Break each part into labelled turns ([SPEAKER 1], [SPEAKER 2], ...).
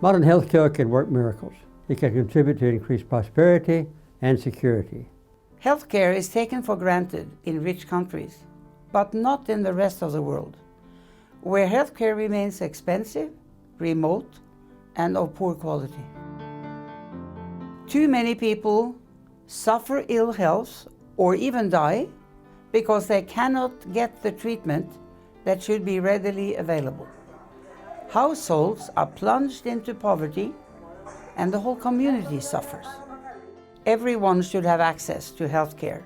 [SPEAKER 1] Modern healthcare can work miracles. It can contribute to increased prosperity and security.
[SPEAKER 2] Healthcare is taken for granted in rich countries, but not in the rest of the world, where healthcare remains expensive, remote, and of poor quality. Too many people suffer ill health or even die because they cannot get the treatment that should be readily available. Households are plunged into poverty and the whole community suffers. Everyone should have access to health care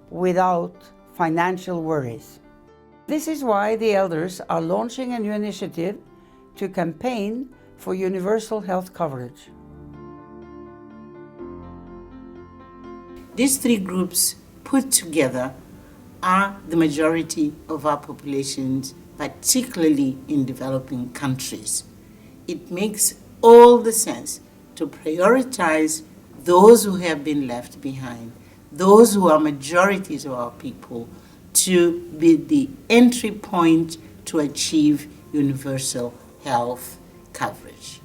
[SPEAKER 2] without financial worries. This is why the elders are launching a new initiative to campaign for universal health coverage.
[SPEAKER 3] These three groups put together are the majority of our populations, particularly in developing countries. It makes all the sense to prioritize those who have been left behind, those who are majorities of our people, to be the entry point to achieve universal health coverage.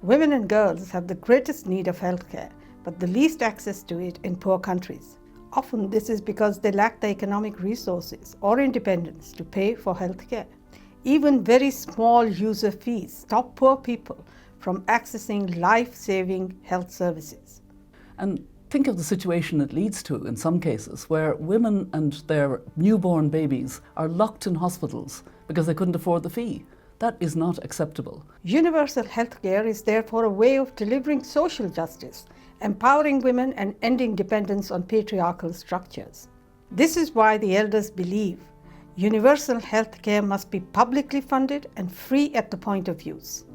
[SPEAKER 4] Women and girls have the greatest need of healthcare, but the least access to it in poor countries. Often this is because they lack the economic resources or independence to pay for healthcare. Even very small user fees stop poor people from accessing life-saving health services.
[SPEAKER 5] And think of the situation it leads to in some cases where women and their newborn babies are locked in hospitals because they couldn't afford the fee. That is not acceptable.
[SPEAKER 4] Universal healthcare is therefore a way of delivering social justice, empowering women and ending dependence on patriarchal structures. This is why the elders believe universal healthcare must be publicly funded and free at the point of use.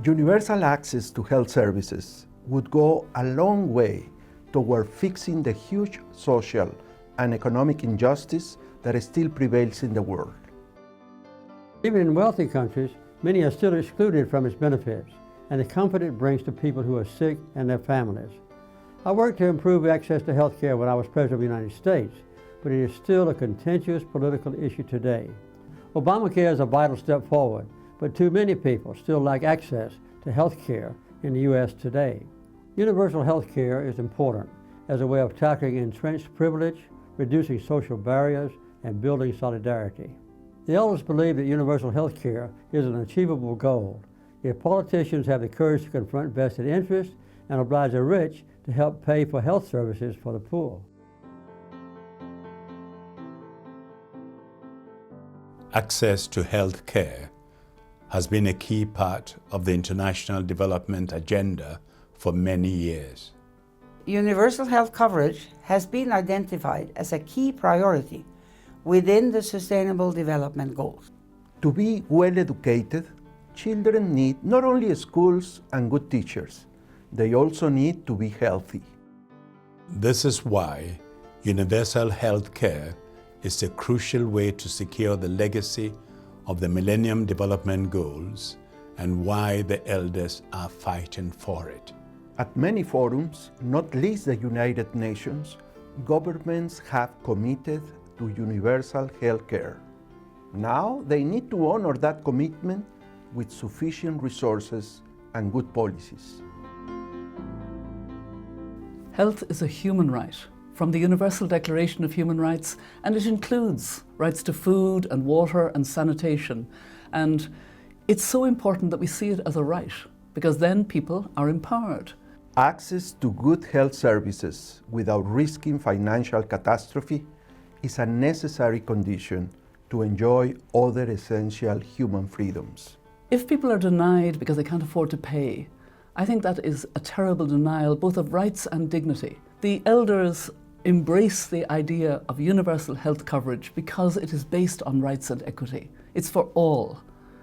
[SPEAKER 6] Universal access to health services would go a long way toward fixing the huge social and economic injustice that still prevails in the world.
[SPEAKER 1] Even in wealthy countries, many are still excluded from its benefits and the comfort it brings to people who are sick and their families. I worked to improve access to health care when I was President of the United States, but it is still a contentious political issue today. Obamacare is a vital step forward, but too many people still lack access to health care in the U.S. today. Universal health care is important as a way of tackling entrenched privilege, reducing social barriers, and building solidarity. The elders believe that universal health care is an achievable goal if politicians have the courage to confront vested interests and oblige the rich to help pay for health services for the poor.
[SPEAKER 7] Access to health care has been a key part of the international development agenda for many years.
[SPEAKER 2] Universal health coverage has been identified as a key priority within the Sustainable Development Goals.
[SPEAKER 6] To be well educated, children need not only schools and good teachers, they also need to be healthy.
[SPEAKER 7] This is why universal health care is a crucial way to secure the legacy of the Millennium Development Goals and why the elders are fighting for it.
[SPEAKER 6] At many forums, not least the United Nations, governments have committed to universal health care. Now they need to honor that commitment with sufficient resources and good policies.
[SPEAKER 5] Health is a human right from the Universal Declaration of Human Rights, and it includes rights to food and water and sanitation. And it's so important that we see it as a right, because then people are empowered.
[SPEAKER 6] Access to good health services without risking financial catastrophe is a necessary condition to enjoy other essential human freedoms.
[SPEAKER 5] If people are denied because they can't afford to pay, I think that is a terrible denial both of rights and dignity. The elders embrace the idea of universal health coverage because it is based on rights and equity. It's for all,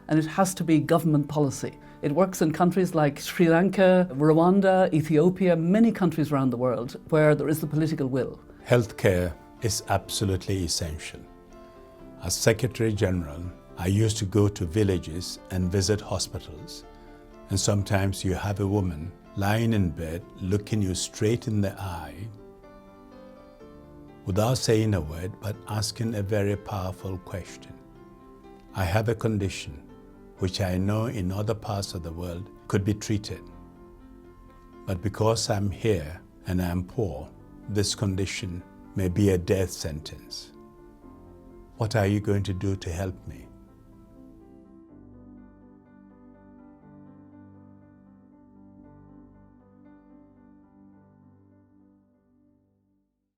[SPEAKER 5] and it has to be government policy. It works in countries like Sri Lanka, Rwanda, Ethiopia, many countries around the world where there is the political will.
[SPEAKER 7] Healthcare is absolutely essential. As Secretary General, I used to go to villages and visit hospitals, and sometimes you have a woman lying in bed looking you straight in the eye without saying a word but asking a very powerful question. I have a condition which I know in other parts of the world could be treated. But because I'm here and I'm poor, this condition may be a death sentence. What are you going to do to help me?